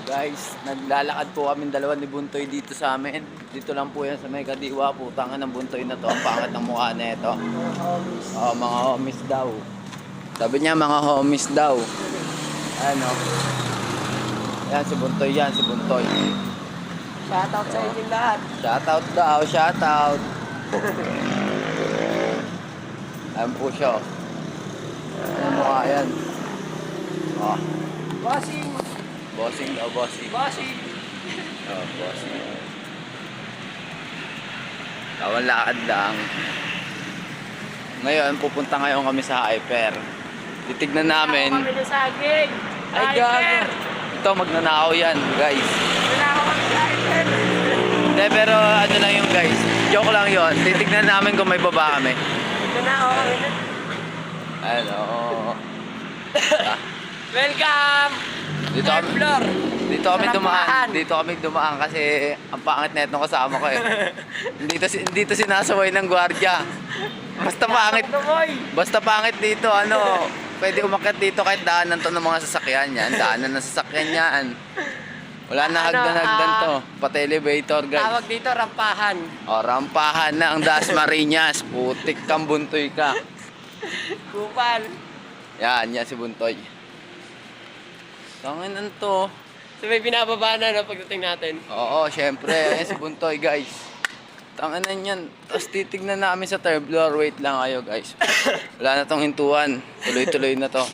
Guys, naglalakad po kami dalawa ni Buntoy dito sa amin. Dito lang po yan sa may Kadiwa. Putangan ng Buntoy na to. Ang pangat ng mukha na ito. Mga homies daw. Sabi niya mga homies daw. Ano? Yan si Buntoy yan, si Buntoy. Shoutout sa inyo lahat. Shoutout daw, shoutout. Ayan po siya. Ang mukha yan. Oh. Bossing! Bossing daw, bossing. Bossing! Oh, bossing. Tawang lakad lang. Ngayon, pupunta ngayon kami sa Hyper. Titignan namin. Kami ng saging! Ay, gago. Ito, magnanakaw yan, guys. Nanakaw kami sa Hyper! Hindi, pero ano lang yung guys. Joke lang yon. Titignan namin kung may baba kami. Nanakaw kami na. Ano? Welcome! Dito kami, Floor! dito kami dumaan kasi ang pangit na itong kasama ko eh. Dito sinasaway ng gwardiya. Basta pangit dito, ano, pwede umakyat dito kahit daanan to ng mga sasakyan yan. Daanan ng sasakyan yan. Wala na hagdan-hagdan to. Pati elevator, guys. Tawag dito, rampahan. O, rampahan na ang Dasmariñas. Putik kang Buntoy ka. Kupal. Yan si Buntoy. Tanginan to. So may binababa na no, pagdating natin. Oo, syempre. Ayan si Buntoy, guys. Tanginan yan. Tapos titignan namin sa third floor. Wait lang kayo, guys. Wala na tong hintuan. Tuloy-tuloy na to.